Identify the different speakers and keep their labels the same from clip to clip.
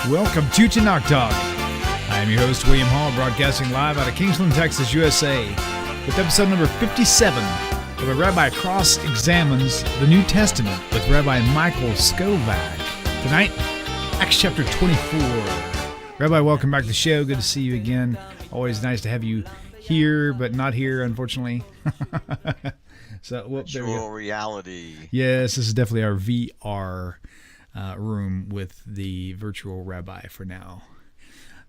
Speaker 1: Welcome to Tanakh Talk. I am your host, William Hall, broadcasting live out of Kingsland, Texas, USA, with episode number 57, where Rabbi cross-examines the New Testament with Rabbi Michael Skovac. Tonight, Acts chapter 24. Rabbi, welcome back to the show. Good to see you again. Always nice to have you here, but not here, unfortunately.
Speaker 2: Virtual reality.
Speaker 1: Yes, this is definitely our VR room with the virtual rabbi for now.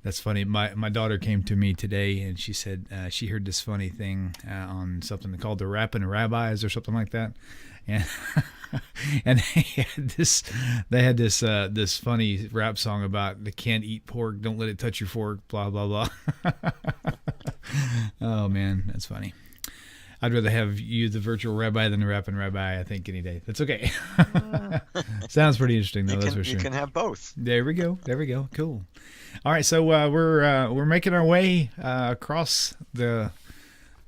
Speaker 1: That's funny. My daughter came to me today and she said she heard this funny thing on something called the Rapping Rabbis or something like that, and and they had this funny rap song about the can't eat pork, don't let it touch your fork, blah blah blah. Oh man, that's funny. I'd rather have you, the virtual rabbi, than the rapping rabbi, I think, any day. That's okay. Sounds pretty interesting, though, that's for sure.
Speaker 2: You can have both.
Speaker 1: There we go. Cool. All right, so we're making our way across the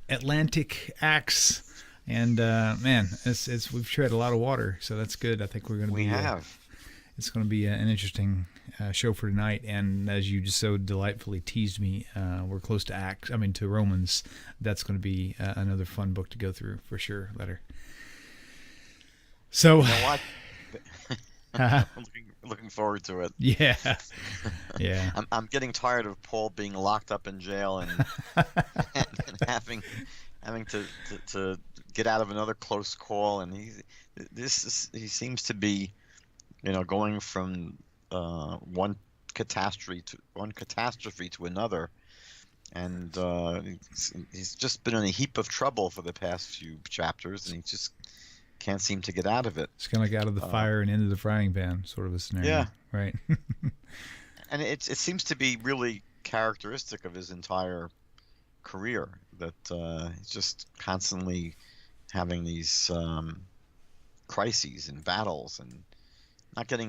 Speaker 1: Atlantic Axe, and man, we've tread a lot of water, so that's good. I think we're going to be.
Speaker 2: We have.
Speaker 1: It's going to be an interesting show for tonight, and as you just so delightfully teased me, we're close to Romans. That's going to be another fun book to go through for sure later. So,
Speaker 2: you know what? looking forward to it.
Speaker 1: Yeah.
Speaker 2: I'm getting tired of Paul being locked up in jail and having to get out of another close call, and he seems to be, going from one catastrophe to another, and he's just been in a heap of trouble for the past few chapters, and he just can't seem to get out of it.
Speaker 1: It's kind of like out of the fire and into the frying pan sort of a scenario.
Speaker 2: Yeah,
Speaker 1: right.
Speaker 2: And it seems to be really characteristic of his entire career that he's just constantly having these crises and battles, and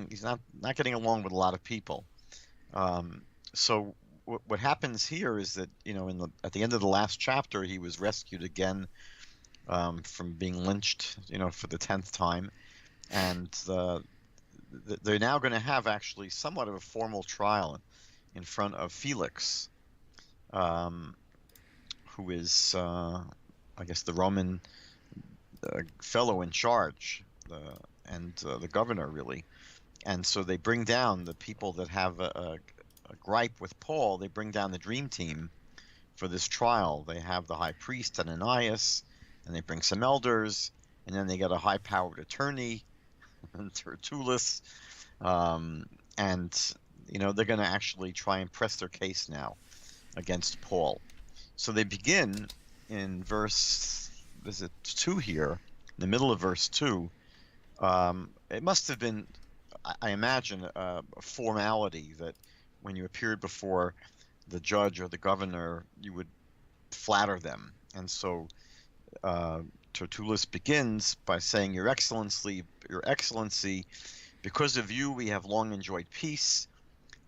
Speaker 2: he's not getting along with a lot of people. So what happens here is that at the end of the last chapter, he was rescued again from being lynched, for the 10th time, and they're now going to have actually somewhat of a formal trial in front of Felix, who is I guess the Roman fellow in charge, and the governor, really. And so they bring down the people that have a gripe with Paul. They bring down the dream team for this trial. They have the high priest Ananias, and they bring some elders, and then they get a high-powered attorney, Tertullus, and they're going to actually try and press their case now against Paul. So they begin in verse 2 here, in the middle of verse 2. It must have been, I imagine, a formality that when you appeared before the judge or the governor, you would flatter them. And so Tertullus begins by saying, Your Excellency, because of you we have long enjoyed peace,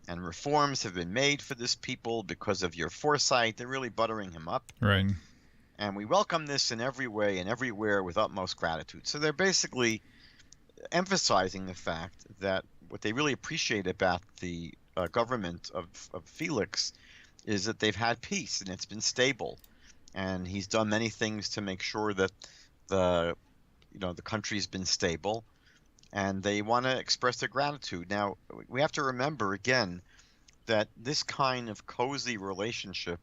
Speaker 2: and reforms have been made for this people because of your foresight. They're really buttering him up.
Speaker 1: Right.
Speaker 2: And we welcome this in every way and everywhere with utmost gratitude. So they're basically emphasizing the fact that what they really appreciate about the government of Felix is that they've had peace and it's been stable, and he's done many things to make sure that the country's been stable, and they want to express their gratitude. Now we have to remember again that this kind of cozy relationship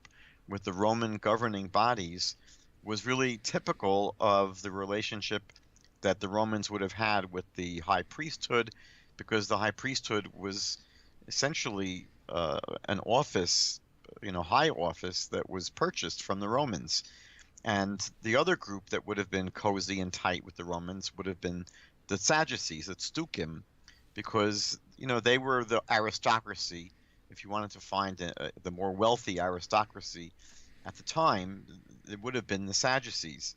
Speaker 2: with the Roman governing bodies was really typical of the relationship that the Romans would have had with the high priesthood, because the high priesthood was essentially an office, high office that was purchased from the Romans. And the other group that would have been cozy and tight with the Romans would have been the Sadducees at Stukim, because they were the aristocracy. If you wanted to find the more wealthy aristocracy at the time, it would have been the Sadducees.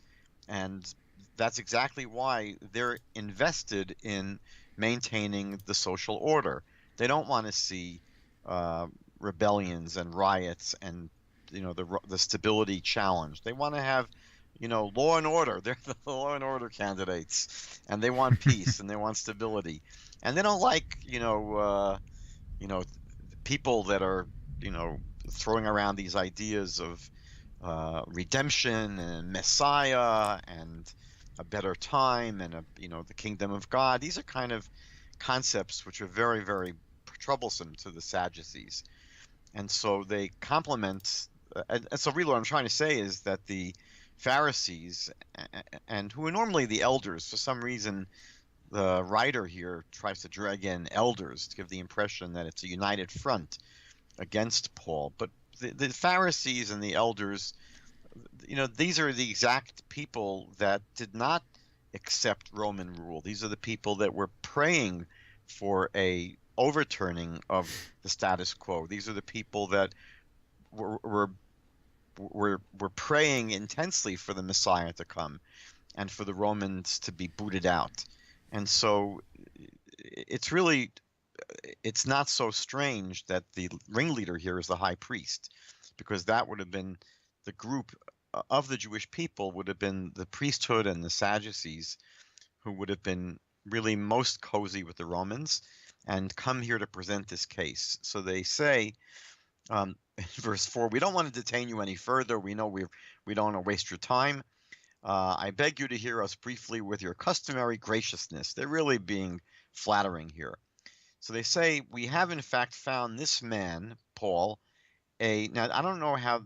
Speaker 2: And that's exactly why they're invested in maintaining the social order. They don't want to see rebellions and riots and the stability challenged. They want to have law and order. They're the law and order candidates, and they want peace and they want stability. And they don't like people that are, throwing around these ideas of redemption and Messiah and a better time and the kingdom of God. These are kind of concepts which are very, very troublesome to the Sadducees, and so they complement. And so, really, what I'm trying to say is that the Pharisees, and who are normally the elders, for some reason, the writer here tries to drag in elders to give the impression that it's a united front against Paul. But the Pharisees and the elders, these are the exact people that did not accept Roman rule. These are the people that were praying for a overturning of the status quo. These are the people that were praying intensely for the Messiah to come and for the Romans to be booted out. And so it's not so strange that the ringleader here is the high priest, because that would have been the group of the Jewish people, would have been the priesthood and the Sadducees, who would have been really most cozy with the Romans and come here to present this case. So they say, in verse 4, we don't want to detain you any further. We know we don't want to waste your time. I beg you to hear us briefly with your customary graciousness. They're really being flattering here. So they say, we have in fact found this man, Paul, now I don't know how,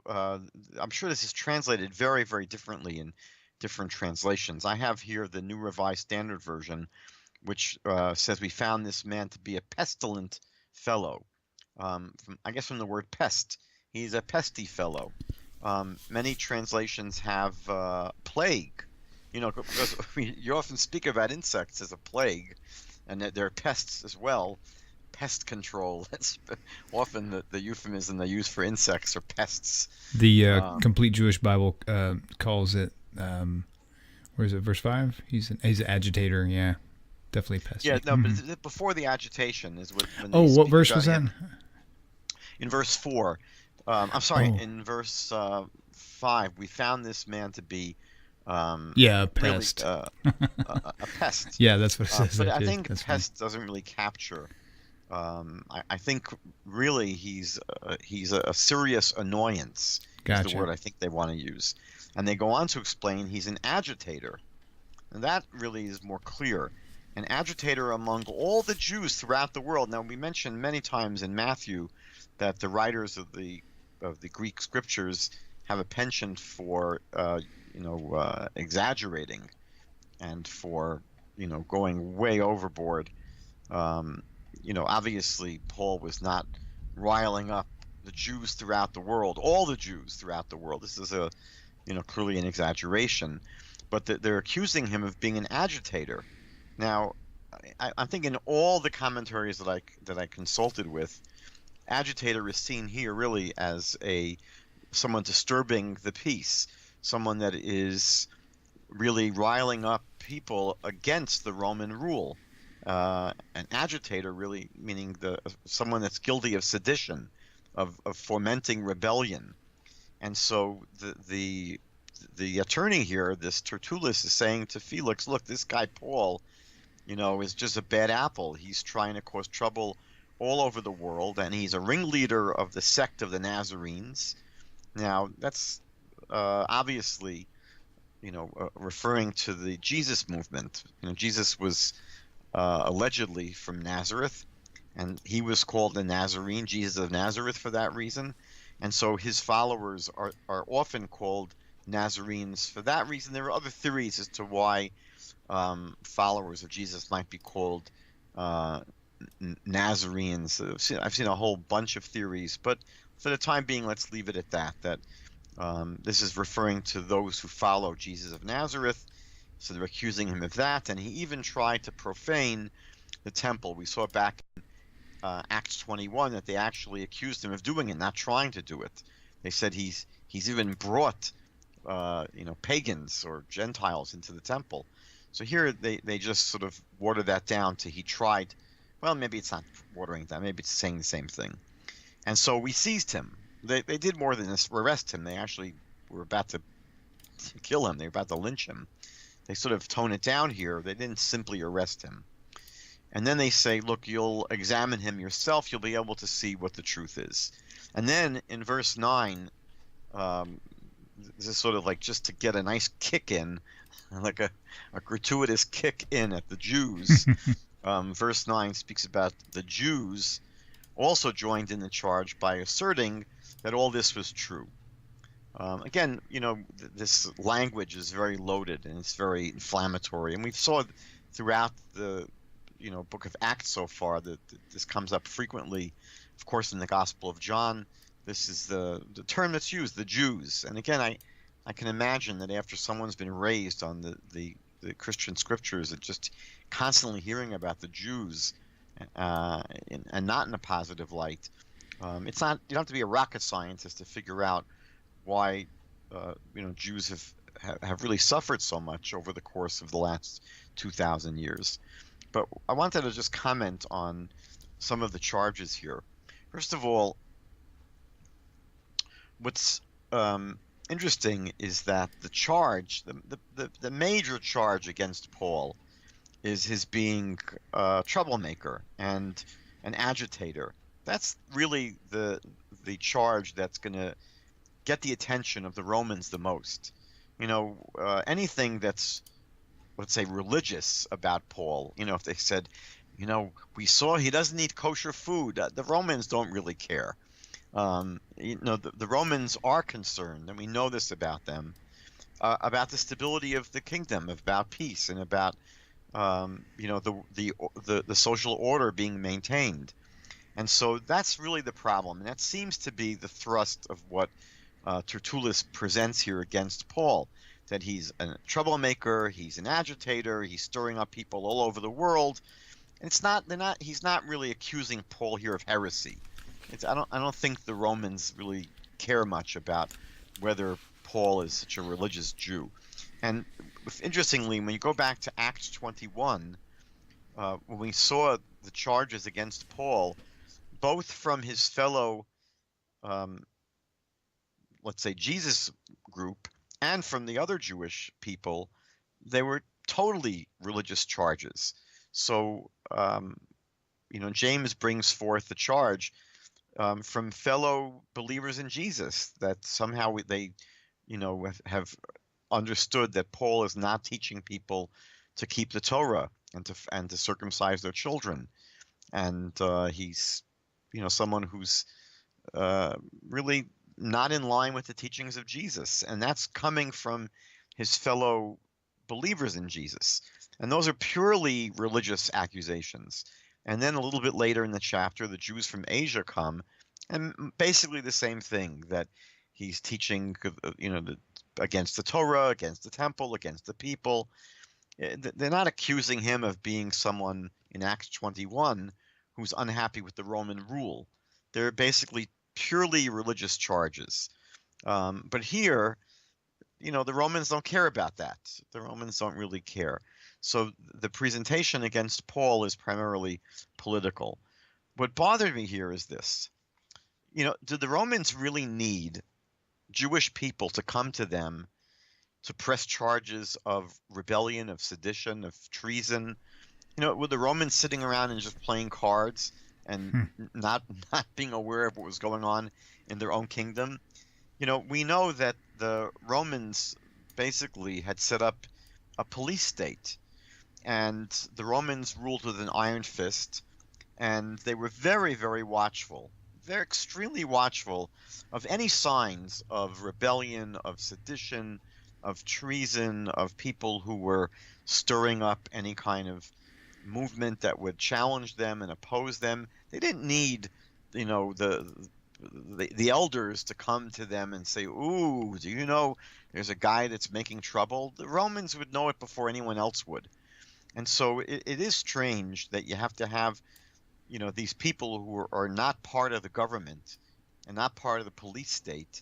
Speaker 2: I'm sure this is translated very, very differently in different translations. I have here the New Revised Standard Version, which says we found this man to be a pestilent fellow. I guess from the word pest. He's a pesty fellow. Many translations have plague, because you often speak about insects as a plague, and that they're pests as well. Pest control. That's often the euphemism they use for insects or pests.
Speaker 1: The Complete Jewish Bible calls it, where is it, verse 5? He's an agitator, yeah. Definitely pesty.
Speaker 2: Yeah, no, but before the agitation is when
Speaker 1: what verse was that?
Speaker 2: In verse 4. I'm sorry, in verse 5, we found this man to be
Speaker 1: a pest.
Speaker 2: Really, a pest.
Speaker 1: Yeah, that's what it says.
Speaker 2: But I think pest doesn't really capture. I think really he's a serious annoyance.
Speaker 1: Gotcha.
Speaker 2: Is the word I think they want to use. And they go on to explain he's an agitator. And that really is more clear. An agitator among all the Jews throughout the world. Now, we mentioned many times in Matthew that the writers of the Greek scriptures have a penchant for exaggerating and for going way overboard. Obviously Paul was not riling up the Jews throughout the world, all the Jews throughout the world. This is clearly an exaggeration, but they're accusing him of being an agitator. Now, I think in all the commentaries that I consulted with, agitator is seen here really as someone disturbing the peace, someone that is really riling up people against the Roman rule. An agitator really meaning someone that's guilty of sedition, of fomenting rebellion. And so the attorney here, this Tertullus, is saying to Felix, look, this guy Paul, is just a bad apple. He's trying to cause trouble all over the world, and he's a ringleader of the sect of the Nazarenes. Now, that's obviously, referring to the Jesus movement. Jesus was allegedly from Nazareth, and he was called the Nazarene, Jesus of Nazareth, for that reason. And so his followers are often called Nazarenes for that reason. There are other theories as to why followers of Jesus might be called Nazarenes. I've seen a whole bunch of theories, but for the time being, let's leave it at that this is referring to those who follow Jesus of Nazareth. So they're accusing him of that, and he even tried to profane the temple. We saw back in Acts 21 that they actually accused him of doing it, not trying to do it. They said he's even brought pagans or Gentiles into the temple. So here they just sort of water that down to he tried. Well, maybe it's not watering that. Maybe it's saying the same thing. And so we seized him. They did more than this, arrest him. They actually were about to kill him. They were about to lynch him. They sort of tone it down here. They didn't simply arrest him. And then they say, look, you'll examine him yourself. You'll be able to see what the truth is. And then in verse 9, um, this is sort of like just to get a nice kick in, like a gratuitous kick in at the Jews. Verse 9 speaks about the Jews also joined in the charge by asserting that all this was true. Again, this language is very loaded and it's very inflammatory, and we saw throughout the book of Acts so far that this comes up frequently. Of course, in the Gospel of John, this is the term that's used, the Jews. And again, I can imagine that after someone's been raised on the Christian scriptures, and just constantly hearing about the Jews, and not in a positive light, it's not, you don't have to be a rocket scientist to figure out why Jews have really suffered so much over the course of the last 2,000 years. But I wanted to just comment on some of the charges here. First of all, what's interesting is that the charge, the major charge against Paul, is his being a troublemaker and an agitator. That's really the charge that's going to get the attention of the Romans the most. Anything that's, let's say, religious about Paul, if they said, we saw he doesn't eat kosher food, the Romans don't really care. The Romans are concerned, and we know this about them, about the stability of the kingdom, about peace, and about the social order being maintained. And so that's really the problem, and that seems to be the thrust of what Tertullus presents here against Paul, that he's a troublemaker, he's an agitator, he's stirring up people all over the world. And he's not really accusing Paul here of heresy. I don't think the Romans really care much about whether Paul is such a religious Jew. And interestingly, when you go back to Acts 21, when we saw the charges against Paul, both from his fellow, let's say, Jesus group, and from the other Jewish people, they were totally religious charges. So, James brings forth the charge from fellow believers in Jesus that somehow they, have understood that Paul is not teaching people to keep the Torah and to circumcise their children, and he's, someone who's really not in line with the teachings of Jesus, and that's coming from his fellow believers in Jesus. And those are purely religious accusations. And then a little bit later in the chapter, the Jews from Asia come, and basically the same thing, that he's teaching, against the Torah, against the temple, against the people. They're not accusing him of being someone in Acts 21 who's unhappy with the Roman rule. They're basically purely religious charges. But here, the Romans don't care about that. The Romans don't really care. So the presentation against Paul is primarily political. What bothered me here is this. Did the Romans really need Jewish people to come to them to press charges of rebellion, of sedition, of treason? Were the Romans sitting around and just playing cards and not being aware of what was going on in their own kingdom? We know that the Romans basically had set up a police state, and the Romans ruled with an iron fist, and they were very, very watchful. They're extremely watchful of any signs of rebellion, of sedition, of treason, of people who were stirring up any kind of movement that would challenge them and oppose them. They didn't need, the elders to come to them and say, "Ooh, do you know there's a guy that's making trouble?" The Romans would know it before anyone else would. And so it is strange that you have to have, these people who are not part of the government and not part of the police state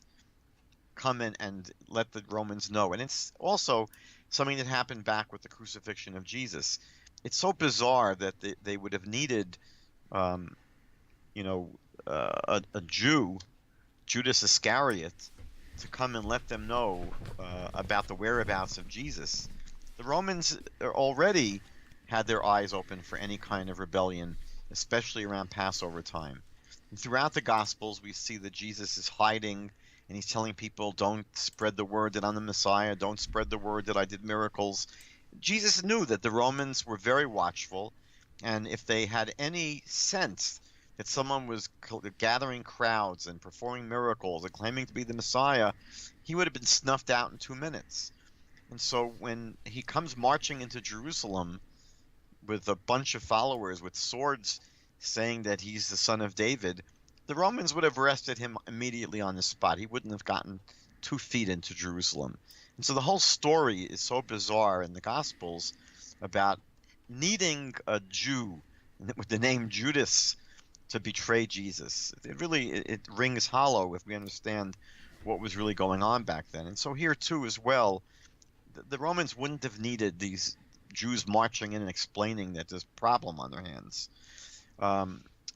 Speaker 2: come in and let the Romans know. And it's also something that happened back with the crucifixion of Jesus. It's so bizarre that they would have needed, a Jew, Judas Iscariot, to come and let them know about the whereabouts of Jesus. The Romans already had their eyes open for any kind of rebellion, especially around Passover time. And throughout the Gospels, we see that Jesus is hiding and he's telling people, don't spread the word that I'm the Messiah, don't spread the word that I did miracles. Jesus knew that the Romans were very watchful, and if they had any sense that someone was gathering crowds and performing miracles and claiming to be the Messiah, he would have been snuffed out in 2 minutes. And so when he comes marching into Jerusalem with a bunch of followers with swords saying that he's the son of David, the Romans would have arrested him immediately on the spot. He wouldn't have gotten 2 feet into Jerusalem. And so the whole story is so bizarre in the Gospels about needing a Jew with the name Judas to betray Jesus. It rings hollow if we understand what was really going on back then. And so here too as well, the Romans wouldn't have needed these Jews marching in and explaining that there's a problem on their hands.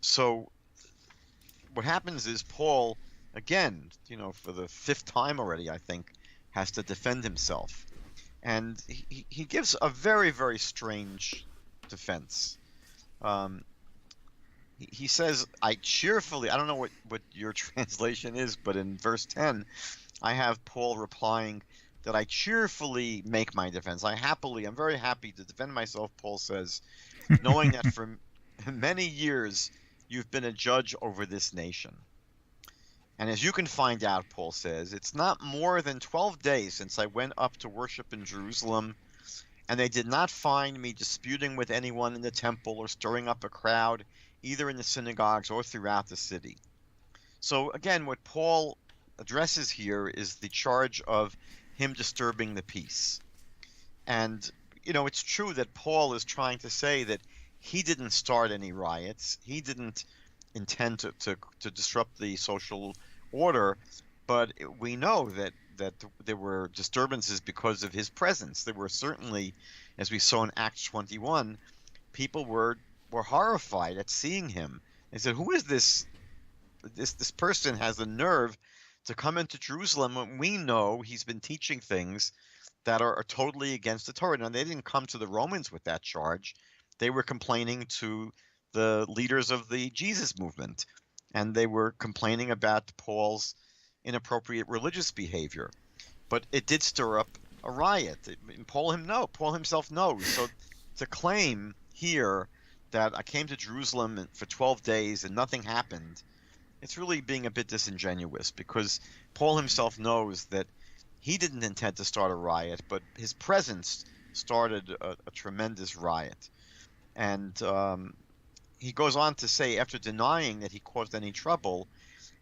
Speaker 2: So what happens is Paul, again, for the 5th time already, I think, has to defend himself. And he gives a very, very strange defense. He says, I don't know what your translation is, but in verse 10, I have Paul replying that I cheerfully make my defense. I'm very happy to defend myself, Paul says, knowing that for many years you've been a judge over this nation. And as you can find out, Paul says, it's not more than 12 days since I went up to worship in Jerusalem, and they did not find me disputing with anyone in the temple or stirring up a crowd, either in the synagogues or throughout the city. So again, what Paul addresses here is the charge of him disturbing the peace. And, it's true that Paul is trying to say that he didn't start any riots. He didn't intend to disrupt the social order, but we know that there were disturbances because of his presence. There were certainly, as we saw in Acts 21, people were horrified at seeing him. They said, who is this? This person has the nerve to come into Jerusalem when we know he's been teaching things that are totally against the Torah. Now, they didn't come to the Romans with that charge. They were complaining to the leaders of the Jesus movement, and they were complaining about Paul's inappropriate religious behavior. But it did stir up a riot. Paul himself knows. So to claim here that I came to Jerusalem for 12 days and nothing happened, it's really being a bit disingenuous, because Paul himself knows that he didn't intend to start a riot, but his presence started a tremendous riot. And he goes on to say, after denying that he caused any trouble,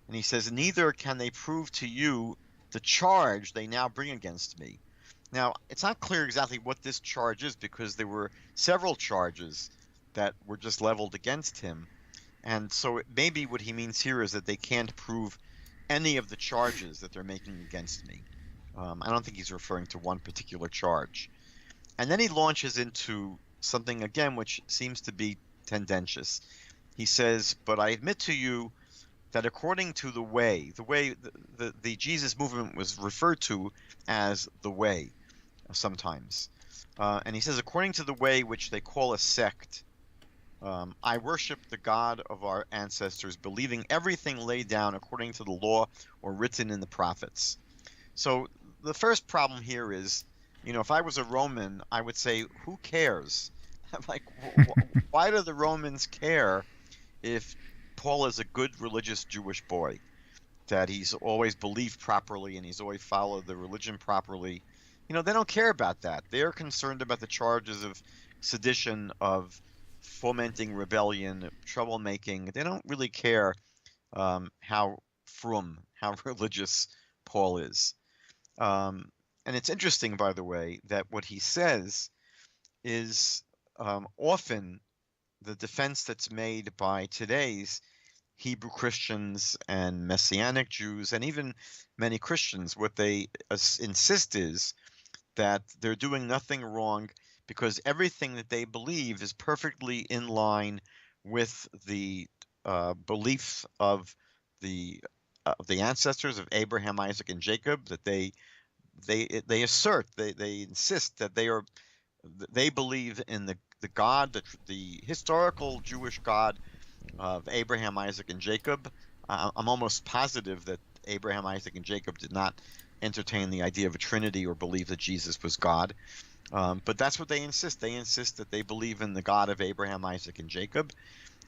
Speaker 2: and he says, neither can they prove to you the charge they now bring against me. Now, it's not clear exactly what this charge is, because there were several charges that were just leveled against him. And so maybe what he means here is that they can't prove any of the charges that they're making against me. I don't think he's referring to one particular charge. And then he launches into something, again, which seems to be tendentious. He says, but I admit to you that according to the way the Jesus movement was referred to as the way sometimes. And he says, according to the way which they call a sect, I worship the God of our ancestors, believing everything laid down according to the law or written in the prophets. So the first problem here is, if I was a Roman, I would say, who cares? Like, why do the Romans care if Paul is a good religious Jewish boy, that he's always believed properly and he's always followed the religion properly? They don't care about that. They're concerned about the charges of sedition, of fomenting rebellion, troublemaking. They don't really care how religious Paul is. And it's interesting, by the way, that what he says is often the defense that's made by today's Hebrew Christians and Messianic Jews, and even many Christians. What they insist is that they're doing nothing wrong, because everything that they believe is perfectly in line with the beliefs of the ancestors of Abraham, Isaac, and Jacob. That they insist that they believe in the the God, the historical Jewish God of Abraham, Isaac, and Jacob. I'm almost positive that Abraham, Isaac, and Jacob did not entertain the idea of a Trinity or believe that Jesus was God. But that's what they insist. They insist that they believe in the God of Abraham, Isaac, and Jacob,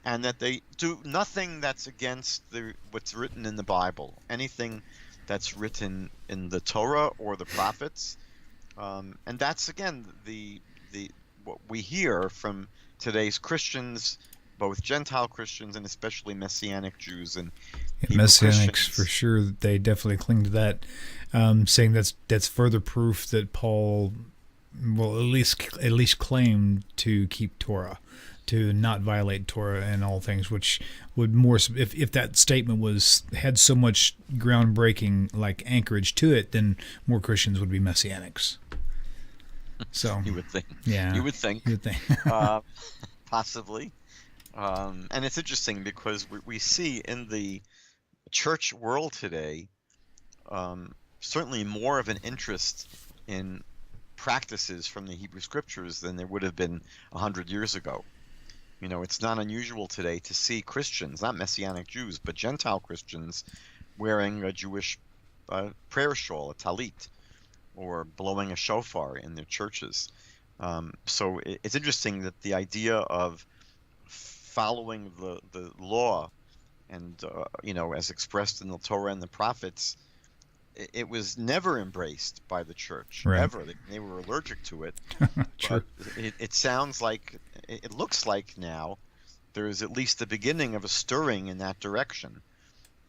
Speaker 2: and that they do nothing that's against what's written in the Bible, anything that's written in the Torah or the prophets. And that's, again, the what we hear from today's Christians, both Gentile Christians and especially Messianic Jews and Hebrew
Speaker 1: Messianics,
Speaker 2: Christians.
Speaker 1: for sure, they definitely cling to that, saying that's further proof that Paul will at least claim to keep Torah, to not violate Torah in all things, which would more, if that statement had so much groundbreaking like anchorage to it, then more Christians would be Messianics. So
Speaker 2: You would think.
Speaker 1: yeah,
Speaker 2: You would think. Possibly. And it's interesting because we see in the church world today certainly more of an interest in practices from the Hebrew Scriptures than there would have been 100 years ago. You know, it's not unusual today to see Christians, not Messianic Jews, but Gentile Christians, wearing a Jewish prayer shawl, a talit, or blowing a shofar in their churches. So it's interesting that the idea of following the law and, as expressed in the Torah and the prophets, it was never embraced by the church,
Speaker 1: right.
Speaker 2: ever. They were allergic to it.
Speaker 1: Sure.
Speaker 2: But it sounds like, it looks like now, there is at least the beginning of a stirring in that direction.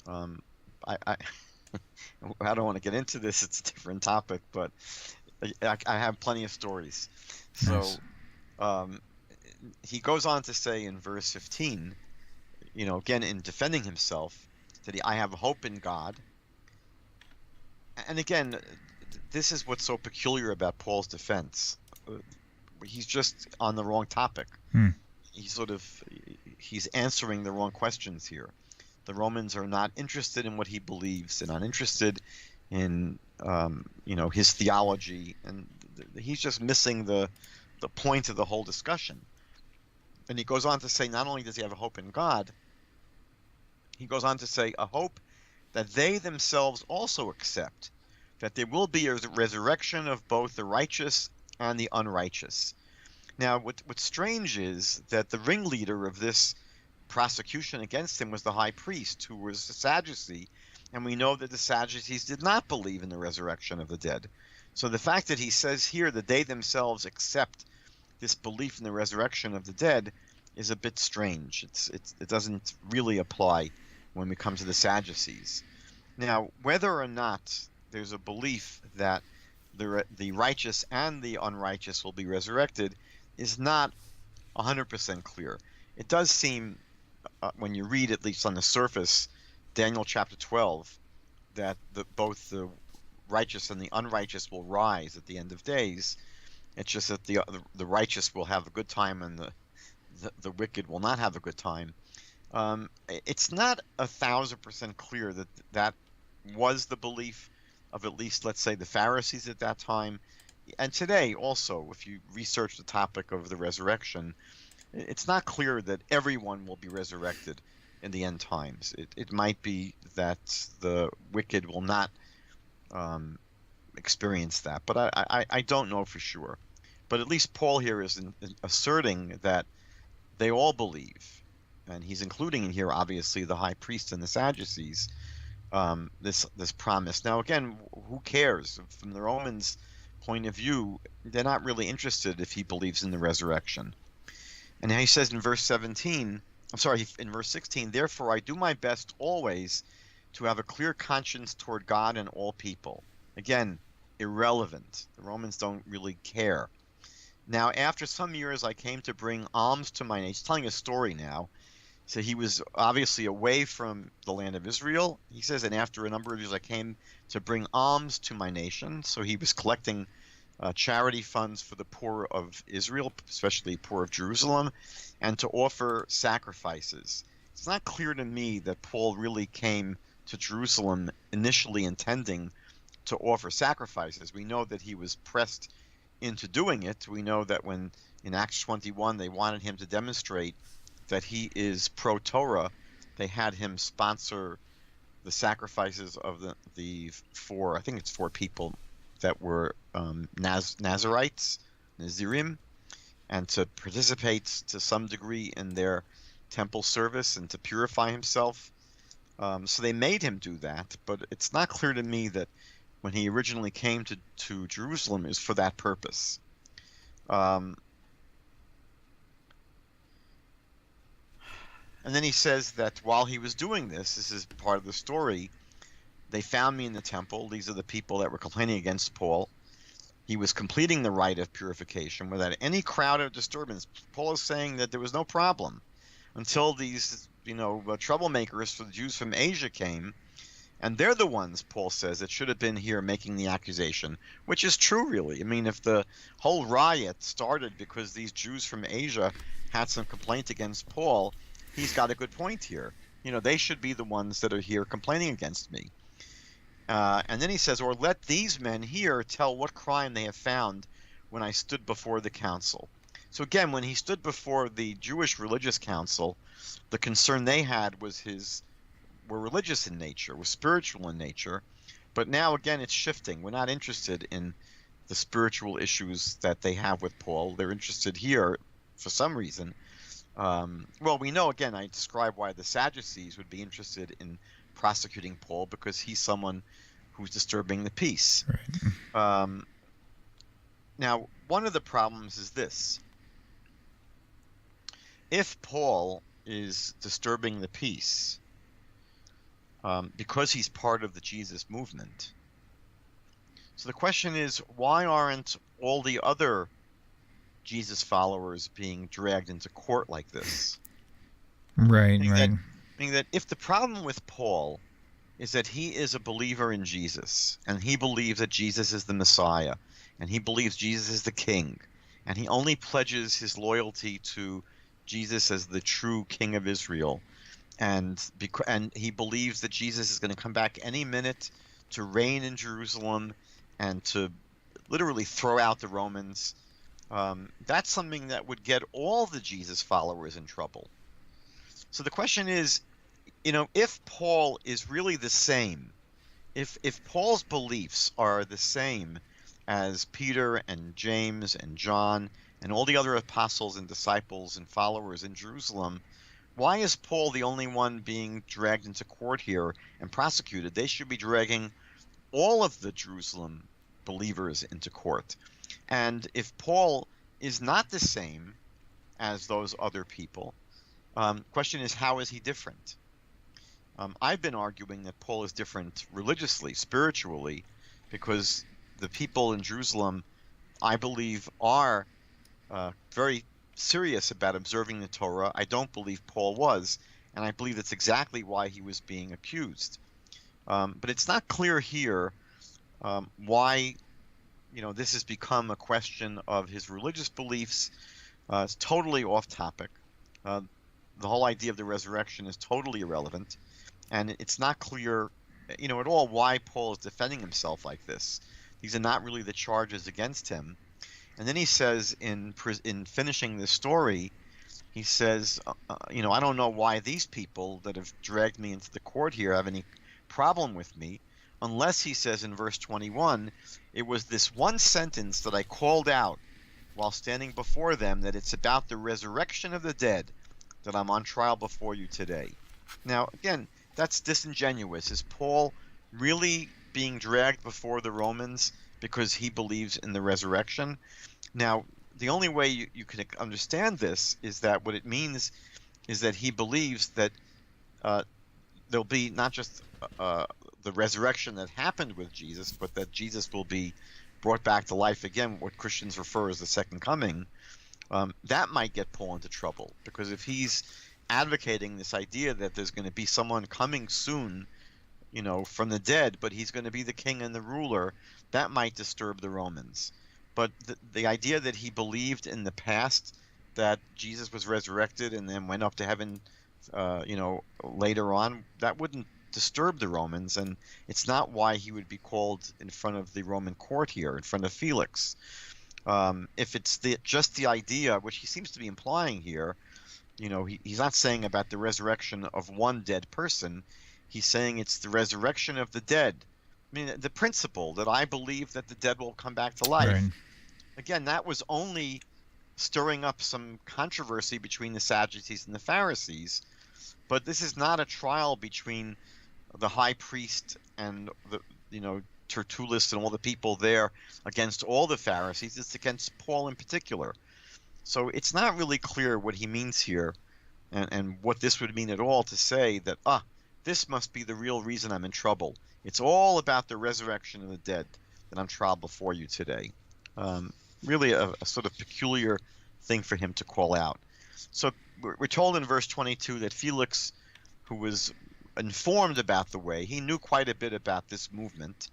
Speaker 2: I don't want to get into this, it's a different topic, but I have plenty of stories.
Speaker 1: Nice.
Speaker 2: So he goes on to say in verse 15, again, in defending himself, that I have hope in God. And again, this is what's so peculiar about Paul's defense. He's just on the wrong topic. He's answering the wrong questions here. The Romans are not interested in what he believes. They're not interested in, his theology, and he's just missing the point of the whole discussion. And he goes on to say, not only does he have a hope in God, he goes on to say a hope that they themselves also accept, that there will be a resurrection of both the righteous and the unrighteous. Now, what's strange is that the ringleader of this prosecution against him was the high priest, who was a Sadducee, and we know that the Sadducees did not believe in the resurrection of the dead. So the fact that he says here that they themselves accept this belief in the resurrection of the dead is a bit strange. It doesn't really apply when we come to the Sadducees. Now, whether or not there's a belief that the righteous and the unrighteous will be resurrected is not 100% clear. It does seem, when you read, at least on the surface, Daniel chapter 12, that both the righteous and the unrighteous will rise at the end of days. It's just that the righteous will have a good time and the wicked will not have a good time. It's not 1,000% clear that was the belief of, at least, let's say, the Pharisees at that time. And today also, if you research the topic of the resurrection, it's not clear that everyone will be resurrected in the end times. It might be that the wicked will not experience that, but I don't know for sure. But at least Paul here is asserting that they all believe, and he's including in here, obviously, the high priest and the Sadducees, this promise. Now, again, who cares? From the Romans' point of view, they're not really interested if he believes in the resurrection. And now he says in verse 16, therefore I do my best always to have a clear conscience toward God and all people. Again, irrelevant. The Romans don't really care. Now, after some years, I came to bring alms to my nation. He's telling a story now. So he was obviously away from the land of Israel. He says, and after a number of years, I came to bring alms to my nation. So he was collecting charity funds for the poor of Israel, especially poor of Jerusalem, and to offer sacrifices. It's not clear to me that Paul really came to Jerusalem initially intending to offer sacrifices. We know that he was pressed into doing it. We know that when in Acts 21, they wanted him to demonstrate that he is pro-Torah. They had him sponsor the sacrifices of the four, I think it's four people that were Nazarites, Nazirim, and to participate to some degree in their temple service and to purify himself. So they made him do that, but it's not clear to me that when he originally came to Jerusalem is for that purpose. And then he says that while he was doing this is part of the story, they found me in the temple. These are the people that were complaining against Paul. He was completing the rite of purification without any crowd or disturbance. Paul is saying that there was no problem until these, troublemakers for the Jews from Asia came. And they're the ones, Paul says, that should have been here making the accusation, which is true, really. I mean, if the whole riot started because these Jews from Asia had some complaint against Paul, he's got a good point here. They should be the ones that are here complaining against me. And then he says, or let these men here tell what crime they have found when I stood before the council. So again, when he stood before the Jewish religious council, the concern they had were religious in nature, were spiritual in nature. But now, again, it's shifting. We're not interested in the spiritual issues that they have with Paul. They're interested here, for some reason. Well, we know, again, I described why the Sadducees would be interested in prosecuting Paul, because he's someone who's disturbing the peace.
Speaker 1: Right.
Speaker 2: Now, one of the problems is this. If Paul is disturbing the peace because he's part of the Jesus movement, so the question is, why aren't all the other Jesus followers being dragged into court like this?
Speaker 1: Right.
Speaker 2: Meaning that if the problem with Paul is that he is a believer in Jesus, and he believes that Jesus is the Messiah, and he believes Jesus is the King, and he only pledges his loyalty to Jesus as the true King of Israel, and he believes that Jesus is going to come back any minute to reign in Jerusalem and to literally throw out the Romans, that's something that would get all the Jesus followers in trouble. So the question is, if Paul is really the same, if Paul's beliefs are the same as Peter and James and John and all the other apostles and disciples and followers in Jerusalem, why is Paul the only one being dragged into court here and prosecuted? They should be dragging all of the Jerusalem believers into court. And if Paul is not the same as those other people, question is, how is he different? I've been arguing that Paul is different religiously, spiritually, because the people in Jerusalem, I believe, are very serious about observing the Torah. I don't believe Paul was, and I believe that's exactly why he was being accused. But it's not clear here why, this has become a question of his religious beliefs. It's totally off topic. The whole idea of the resurrection is totally irrelevant, and it's not clear, at all why Paul is defending himself like this. These are not really the charges against him. And then he says in finishing this story, he says, I don't know why these people that have dragged me into the court here have any problem with me, unless, he says in verse 21, it was this one sentence that I called out while standing before them, that it's about the resurrection of the dead that I'm on trial before you today. Now, again, that's disingenuous. Is Paul really being dragged before the Romans because he believes in the resurrection? Now, the only way you can understand this is that what it means is that he believes that there'll be not just the resurrection that happened with Jesus, but that Jesus will be brought back to life again, what Christians refer as the second coming. That might get Paul into trouble, because if he's advocating this idea that there's going to be someone coming soon, from the dead, but he's going to be the king and the ruler, that might disturb the Romans. But the idea that he believed in the past that Jesus was resurrected and then went up to heaven, later on, that wouldn't disturb the Romans, and it's not why he would be called in front of the Roman court here, in front of Felix. If it's just the idea, which he seems to be implying here, he's not saying about the resurrection of one dead person. He's saying it's the resurrection of the dead. I mean, the principle that I believe that the dead will come back to life.
Speaker 1: Right.
Speaker 2: Again, that was only stirring up some controversy between the Sadducees and the Pharisees. But this is not a trial between the high priest and Tertullus and all the people there against all the Pharisees. It's against Paul in particular. So it's not really clear what he means here, and what this would mean at all to say that, this must be the real reason I'm in trouble. It's all about the resurrection of the dead that I'm trial before you today. Really a sort of peculiar thing for him to call out. So we're told in verse 22 that Felix, who was informed about the way, he knew quite a bit about this movement.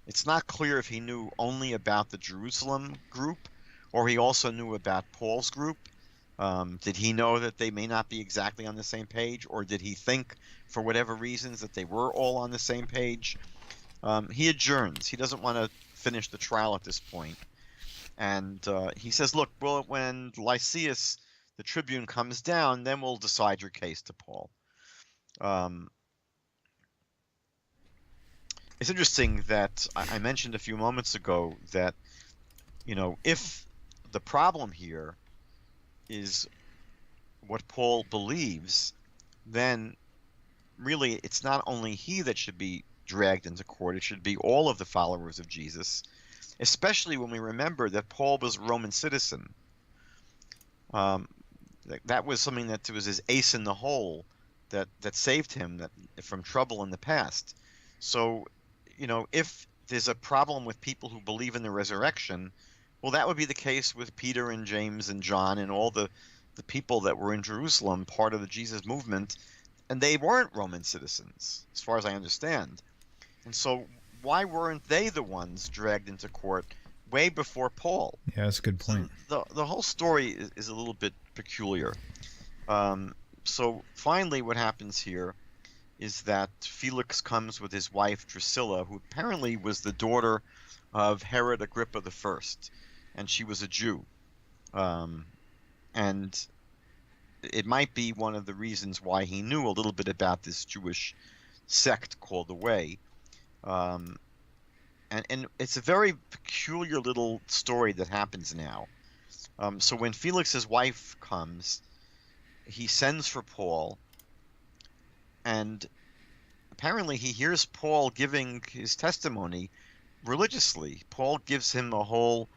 Speaker 2: It's not clear if he knew only about the Jerusalem group or he also knew about Paul's group. Did he know that they may not be exactly on the same page, or did he think, for whatever reasons, that they were all on the same page? He adjourns. He doesn't want to finish the trial at this point. And he says, look, well, when Lysias, the tribune, comes down, then we'll decide your case to Paul. It's interesting that I mentioned a few moments ago that, if the problem here is what Paul believes, then really it's not only he that should be dragged into court, it should be all of the followers of Jesus, especially when we remember that Paul was a Roman citizen. That was something that was his ace in the hole that saved him from trouble in the past. So, if there's a problem with people who believe in the resurrection, well, that would be the case with Peter and James and John and all the people that were in Jerusalem, part of the Jesus movement, and they weren't Roman citizens, as far as I understand. And so why weren't they the ones dragged into court way before Paul?
Speaker 1: Yeah, that's a good point.
Speaker 2: So the whole story is a little bit peculiar. So finally what happens here is that Felix comes with his wife Drusilla, who apparently was the daughter of Herod Agrippa I, and she was a Jew. And it might be one of the reasons why he knew a little bit about this Jewish sect called the Way. And it's a very peculiar little story that happens now. So when Felix's wife comes, he sends for Paul, and apparently he hears Paul giving his testimony religiously. Paul gives him a whole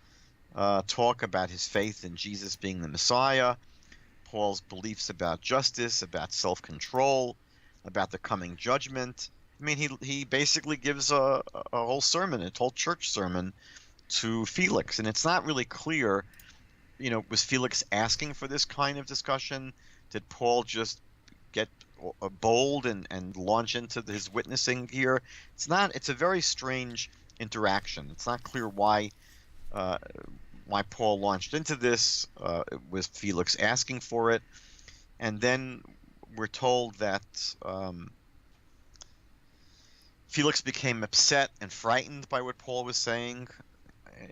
Speaker 2: talk about his faith in Jesus being the Messiah, Paul's beliefs about justice, about self-control, about the coming judgment. I mean, he basically gives a whole sermon, a whole church sermon to Felix, and it's not really clear, was Felix asking for this kind of discussion? Did Paul just get bold and launch into his witnessing here? It's a very strange interaction. It's not clear why Paul launched into this. Was Felix asking for it? And then we're told that Felix became upset and frightened by what Paul was saying.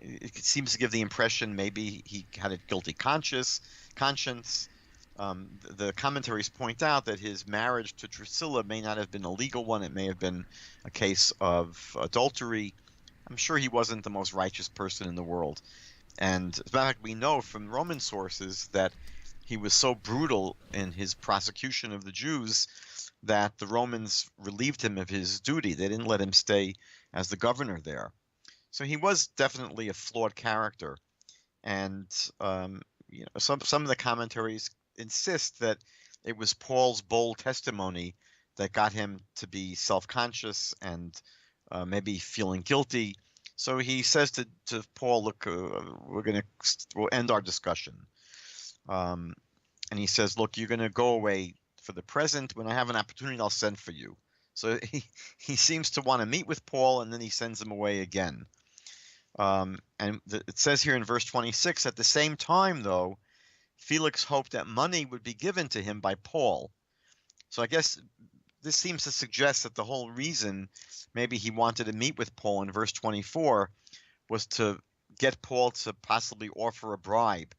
Speaker 2: It seems to give the impression maybe he had a guilty conscience. The commentaries point out that his marriage to Drusilla may not have been a legal one. It may have been a case of adultery. I'm sure he wasn't the most righteous person in the world. And as a matter of fact, we know from Roman sources that he was so brutal in his prosecution of the Jews that the Romans relieved him of his duty. They didn't let him stay as the governor there. So he was definitely a flawed character. And some of the commentaries insist that it was Paul's bold testimony that got him to be self-conscious and maybe feeling guilty. So he says to Paul, look, we'll end our discussion. And he says, look, you're going to go away for the present. When I have an opportunity, I'll send for you. So he seems to want to meet with Paul, and then he sends him away again. It says here in verse 26, at the same time, though, Felix hoped that money would be given to him by Paul. So I guess this seems to suggest that the whole reason maybe he wanted to meet with Paul in verse 24 was to get Paul to possibly offer a bribe,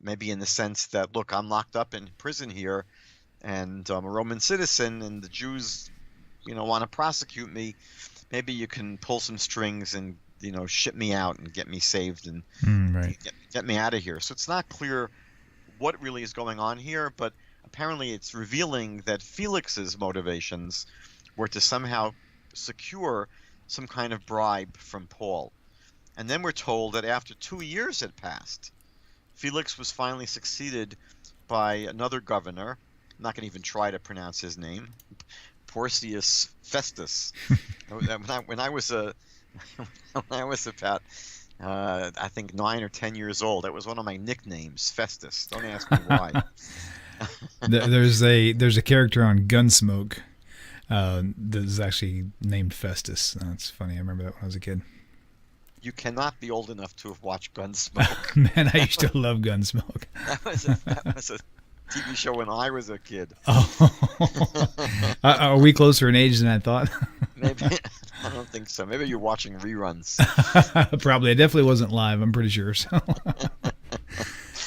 Speaker 2: maybe in the sense that, look, I'm locked up in prison here, and I'm a Roman citizen, and the Jews, want to prosecute me. Maybe you can pull some strings and, ship me out and get me saved and
Speaker 1: right.
Speaker 2: get me out of here. So it's not clear what really is going on here, but apparently it's revealing that Felix's motivations were to somehow secure some kind of bribe from Paul. And then we're told that after 2 years had passed, Felix was finally succeeded by another governor. I'm not going to even try to pronounce his name. Porcius Festus. When I was about, I think 9 or 10 years old, that was one of my nicknames, Festus. Don't ask me why.
Speaker 1: There's a character on Gunsmoke that's actually named Festus. That's funny. I remember that when I was a kid.
Speaker 2: You cannot be old enough to have watched Gunsmoke.
Speaker 1: Man, I used to love Gunsmoke.
Speaker 2: That was a TV show when I was a kid.
Speaker 1: Oh, are we closer in age than I thought?
Speaker 2: Maybe. I don't think so. Maybe you're watching reruns.
Speaker 1: Probably. I definitely wasn't live. I'm pretty sure. So,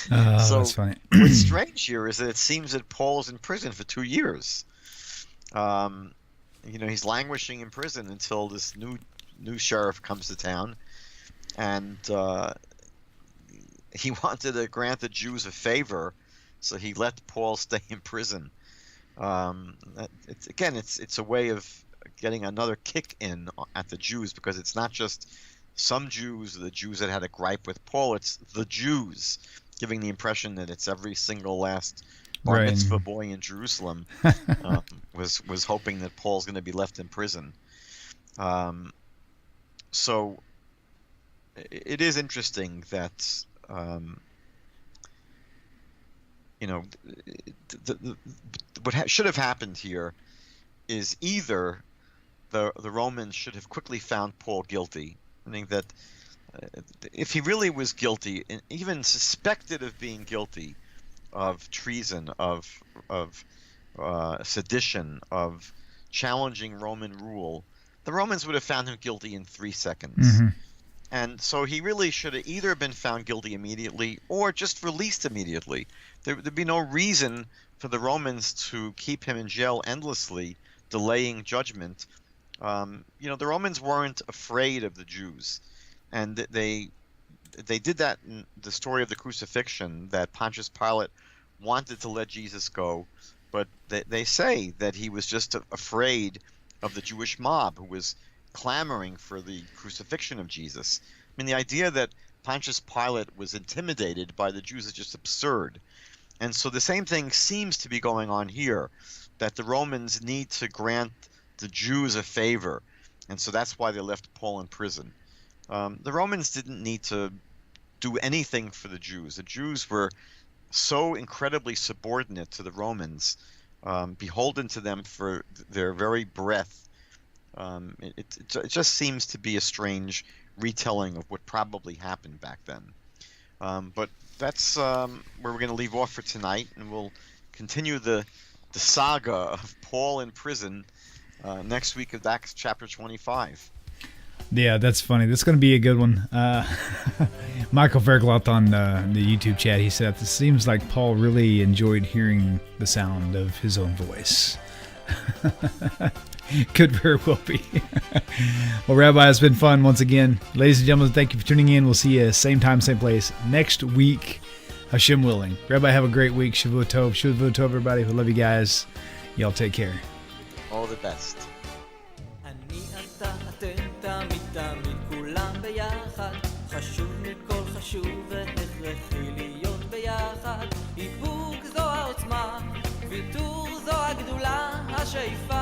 Speaker 1: that's funny.
Speaker 2: What's strange here is that it seems that Paul's in prison for 2 years. He's languishing in prison until this new sheriff comes to town, and he wanted to grant the Jews a favor, so he let Paul stay in prison. It's a way of getting another kick in at the Jews, because it's not just some Jews, the Jews that had a gripe with Paul, it's the Jews, giving the impression that it's every single last bar mitzvah boy in Jerusalem was hoping that Paul's going to be left in prison. So it is interesting that what should have happened here is either the Romans should have quickly found Paul guilty. I think that if he really was guilty, and even suspected of being guilty of treason, of sedition, of challenging Roman rule, the Romans would have found him guilty in 3 seconds.
Speaker 1: Mm-hmm.
Speaker 2: And so he really should have either been found guilty immediately or just released immediately. There'd be no reason for the Romans to keep him in jail endlessly, delaying judgment. The Romans weren't afraid of the Jews, and they did that in the story of the crucifixion, that Pontius Pilate wanted to let Jesus go, but they say that he was just afraid of the Jewish mob who was clamoring for the crucifixion of Jesus. I mean, the idea that Pontius Pilate was intimidated by the Jews is just absurd. And so the same thing seems to be going on here, that the Romans need to grant the Jews a favor, and so that's why they left Paul in prison. The Romans didn't need to do anything for the Jews. The Jews were so incredibly subordinate to the Romans, beholden to them for their very breath. It just seems to be a strange retelling of what probably happened back then. But that's where we're going to leave off for tonight, and we'll continue the saga of Paul in prison next week of Acts chapter 25.
Speaker 1: Yeah, that's funny. That's going to be a good one. Michael Faircloth on the YouTube chat, he said, it seems like Paul really enjoyed hearing the sound of his own voice. Could very well be. Well, Rabbi, it's been fun once again. Ladies and gentlemen, thank you for tuning in. We'll see you same time, same place next week, Hashem willing. Rabbi, have a great week. Shavua Tov. Shavua Tov, everybody. We love you guys. Y'all take care.
Speaker 2: All the best.
Speaker 3: אני אתה אתם תמיד תמיד כולם ביחד חשוב מכל חשוב והכרחי להיות ביחד איפוק זו העוצמה ויתור זו הגדולה השאיפה